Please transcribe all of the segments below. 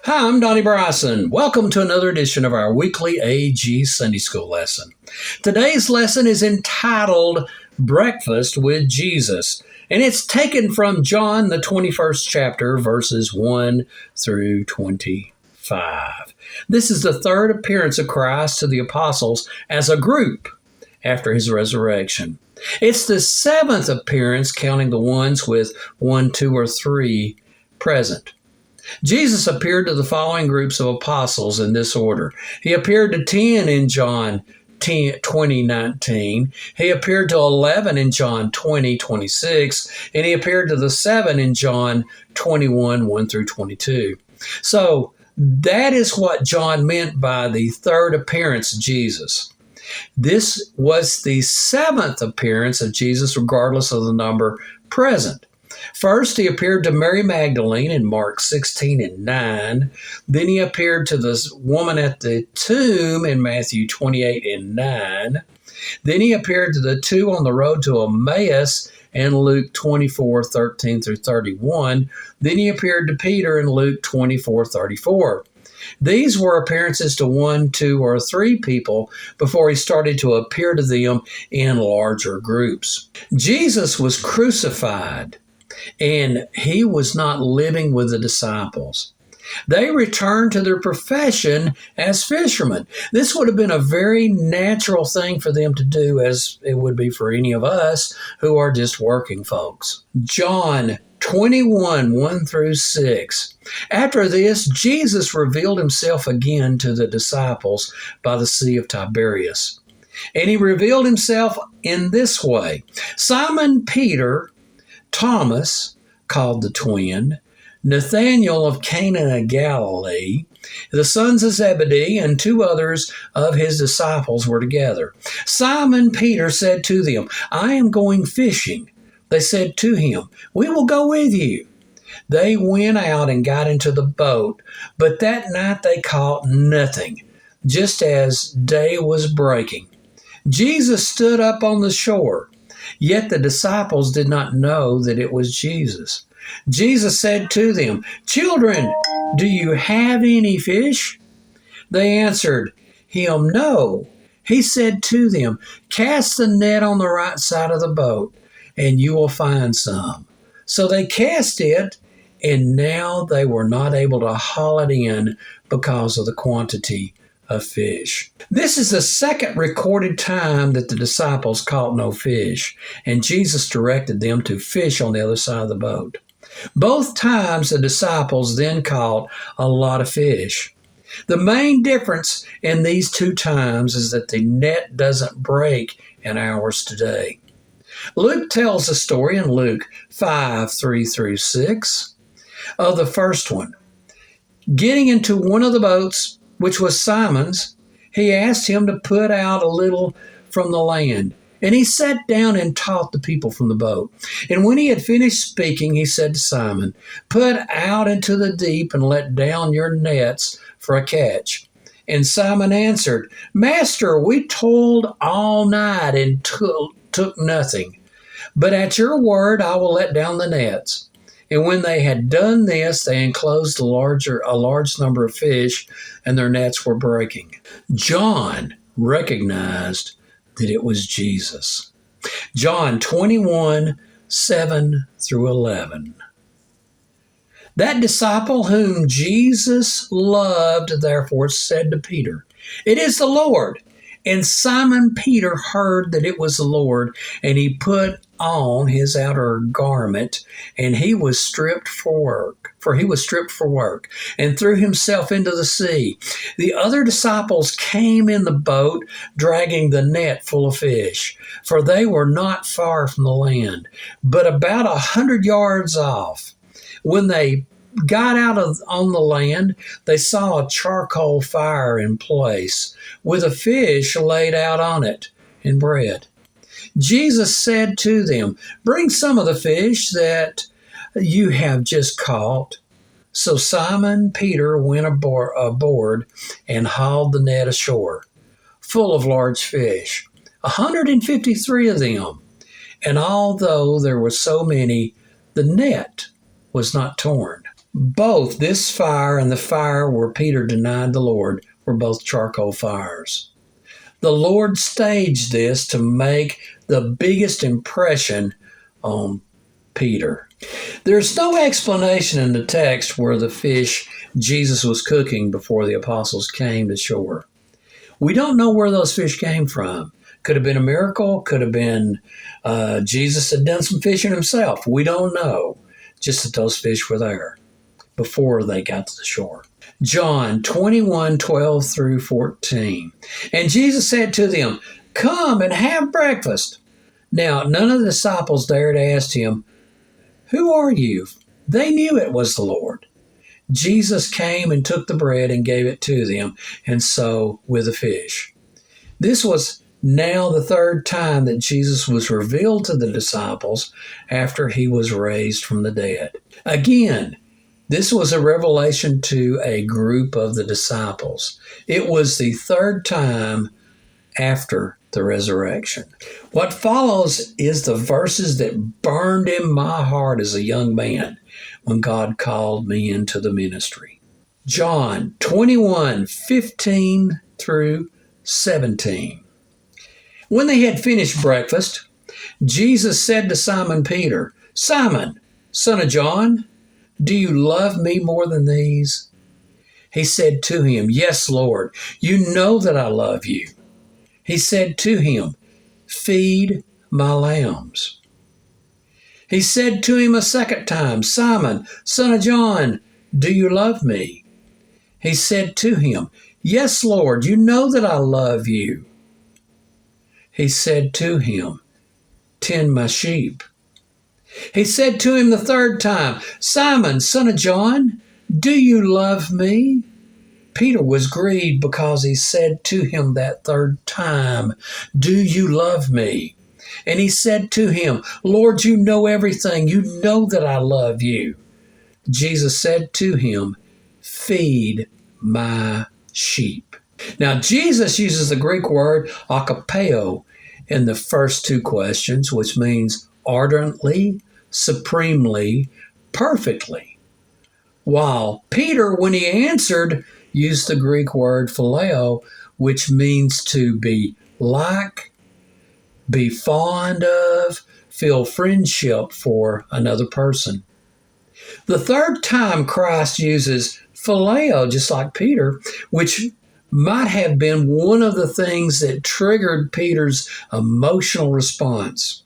Hi, I'm Donnie Bryson. Welcome to another edition of our weekly AG Sunday School lesson. Today's lesson is entitled Breakfast with Jesus, and it's taken from John, the 21st chapter, verses 1 through 25. This is the third appearance of Christ to the apostles as a group after his resurrection. It's the seventh appearance, counting the ones with 1, 2, or 3 present. Jesus appeared to the following groups of apostles in this order. He appeared to 10 in John 20:19. He appeared to 11 in John 20:26. And he appeared to the 7 in John 21, 1 through 22. So that is what John meant by the third appearance of Jesus. This was the seventh appearance of Jesus, regardless of the number present. First, he appeared to Mary Magdalene in Mark 16:9. Then he appeared to the woman at the tomb in Matthew 28:9. Then he appeared to the two on the road to Emmaus in Luke 24:13 through 31. Then he appeared to Peter in Luke 24:34. These were appearances to 1, 2, or 3 people before he started to appear to them in larger groups. Jesus was crucified, and he was not living with the disciples. They returned to their profession as fishermen. This would have been a very natural thing for them to do, as it would be for any of us who are just working folks. John 21, 1 through 6. After this, Jesus revealed himself again to the disciples by the Sea of Tiberias. And he revealed himself in this way. Simon Peter, Thomas, called the twin, Nathanael of Cana of Galilee, the sons of Zebedee, and 2 others of his disciples were together. Simon Peter said to them, "I am going fishing." They said to him, "We will go with you." They went out and got into the boat, but that night they caught nothing, just as day was breaking. Jesus stood up on the shore. Yet the disciples did not know that it was Jesus. Jesus said to them, "Children, do you have any fish?" They answered him, "No." He said to them, "Cast the net on the right side of the boat, and you will find some." So they cast it, and now they were not able to haul it in because of the quantity of fish. This is the second recorded time that the disciples caught no fish, and Jesus directed them to fish on the other side of the boat. Both times the disciples then caught a lot of fish. The main difference in these 2 times is that the net doesn't break in ours today. Luke tells a story in Luke 5, 3 through 6 of the first one. Getting into one of the boats, which was Simon's, he asked him to put out a little from the land. And he sat down and taught the people from the boat. And when he had finished speaking, he said to Simon, "Put out into the deep and let down your nets for a catch." And Simon answered, "Master, we toiled all night and took nothing. But at your word I will let down the nets." And when they had done this, they enclosed a large number of fish, and their nets were breaking. John recognized that it was Jesus. John 21, 7 through 11. That disciple whom Jesus loved, therefore, said to Peter, "It is the Lord." And Simon Peter heard that it was the Lord, and he put on his outer garment, and he was stripped for work, and threw himself into the sea. The other disciples came in the boat, dragging the net full of fish, for they were not far from the land, but about 100 yards off. When they got out on the land, they saw a charcoal fire in place, with a fish laid out on it, and bread. Jesus said to them, "Bring some of the fish that you have just caught." So Simon Peter went aboard and hauled the net ashore, full of large fish, 153 of them. And although there were so many, the net was not torn. Both this fire and the fire where Peter denied the Lord were both charcoal fires. The Lord staged this to make the biggest impression on Peter. There's no explanation in the text where the fish Jesus was cooking before the apostles came to shore. We don't know where those fish came from. Could have been a miracle, could have been Jesus had done some fishing himself. We don't know. Just that those fish were there before they got to the shore. John 21:12 through 14. And Jesus said to them, "Come and have breakfast." Now, none of the disciples dared ask him, "Who are you?" They knew it was the Lord. Jesus came and took the bread and gave it to them, and so with the fish. This was now the third time that Jesus was revealed to the disciples after he was raised from the dead. Again, this was a revelation to a group of the disciples. It was the third time after the resurrection. What follows is the verses that burned in my heart as a young man when God called me into the ministry. John 21:15 through 17. When they had finished breakfast, Jesus said to Simon Peter, "Simon, son of John, do you love me more than these?" He said to him, "Yes, Lord, you know that I love you." He said to him, "Feed my lambs." He said to him a second time, "Simon, son of John, do you love me?" He said to him, "Yes, Lord, you know that I love you." He said to him, "Tend my sheep." He said to him the third time, "Simon, son of John, do you love me?" Peter was grieved because he said to him that third time, "Do you love me?" And he said to him, "Lord, you know everything. You know that I love you." Jesus said to him, "Feed my sheep." Now, Jesus uses the Greek word akapeo in the first two questions, which means ardently, supremely, perfectly. While Peter, when he answered, used the Greek word phileo, which means to be like, be fond of, feel friendship for another person. The third time Christ uses phileo, just like Peter, which might have been one of the things that triggered Peter's emotional response.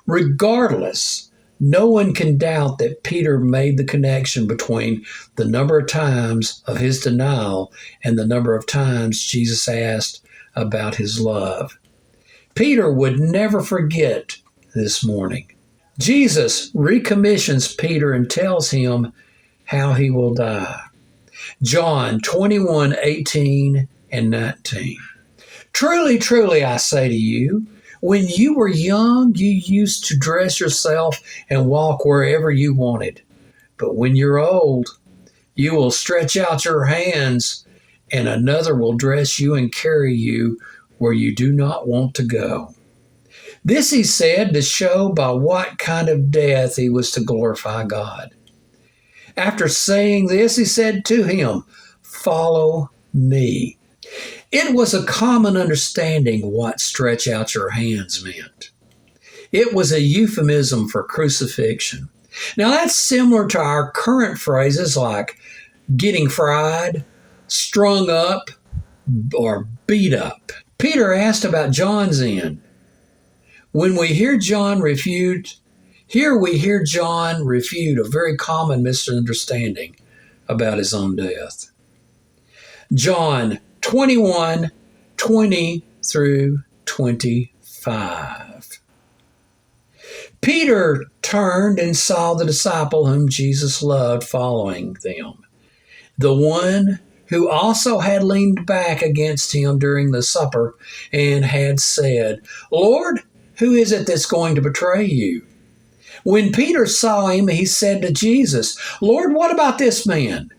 Regardless, no one can doubt that Peter made the connection between the number of times of his denial and the number of times Jesus asked about his love. Peter would never forget this morning. Jesus recommissions Peter and tells him how he will die. John 21:18 and 19. "Truly, truly, I say to you, when you were young, you used to dress yourself and walk wherever you wanted. But when you're old, you will stretch out your hands, and another will dress you and carry you where you do not want to go." This he said to show by what kind of death he was to glorify God. After saying this, he said to him, "Follow me." It was a common understanding what stretch out your hands meant. It was a euphemism for crucifixion. Now that's similar to our current phrases like getting fried, strung up, or beat up. Peter asked about John's end. When we hear John refute, here we hear John refute a very common misunderstanding about his own death. John 21:20 through 25. Peter turned and saw the disciple whom Jesus loved following them, the one who also had leaned back against him during the supper and had said, "Lord, who is it that's going to betray you?" When Peter saw him, he said to Jesus, "Lord, what about this man?"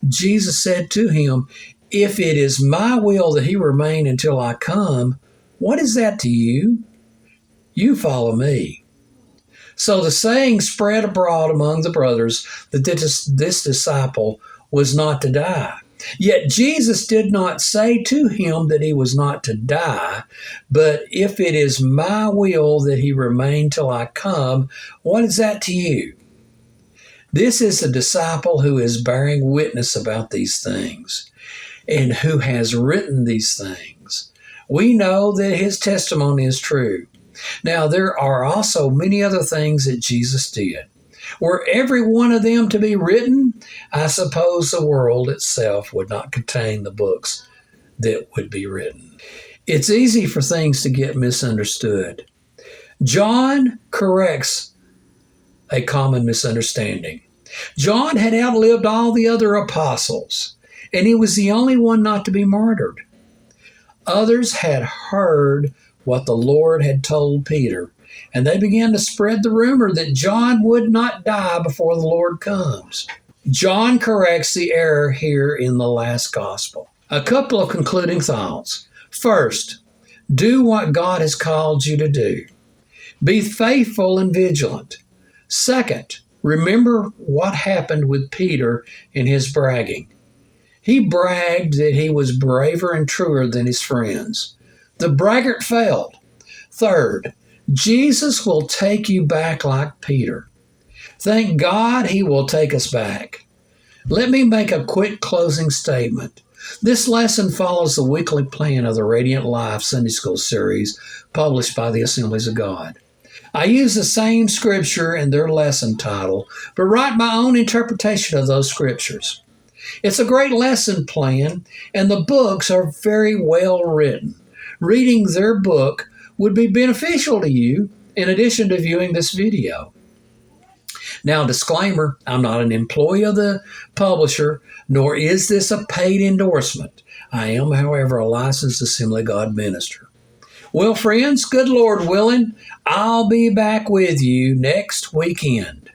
Jesus said to him, "If it is my will that he remain until I come, what is that to you? You follow me." So the saying spread abroad among the brothers that this disciple was not to die. Yet Jesus did not say to him that he was not to die, but if it is my will that he remain till I come, what is that to you? This is a disciple who is bearing witness about these things and who has written these things. We know that his testimony is true. Now, there are also many other things that Jesus did. Were every one of them to be written, I suppose the world itself would not contain the books that would be written. It's easy for things to get misunderstood. John corrects a common misunderstanding. John had outlived all the other apostles, and he was the only one not to be martyred. Others had heard what the Lord had told Peter, and they began to spread the rumor that John would not die before the Lord comes. John corrects the error here in the last gospel. A couple of concluding thoughts. First, do what God has called you to do. Be faithful and vigilant. Second, remember what happened with Peter in his bragging. He bragged that he was braver and truer than his friends. The braggart failed. Third, Jesus will take you back like Peter. Thank God he will take us back. Let me make a quick closing statement. This lesson follows the weekly plan of the Radiant Life Sunday School series published by the Assemblies of God. I use the same scripture in their lesson title, but write my own interpretation of those scriptures. It's a great lesson plan, and the books are very well written. Reading their book would be beneficial to you in addition to viewing this video. Now, disclaimer, I'm not an employee of the publisher, nor is this a paid endorsement. I am, however, a licensed Assembly of God minister. Well, friends, good Lord willing, I'll be back with you next weekend.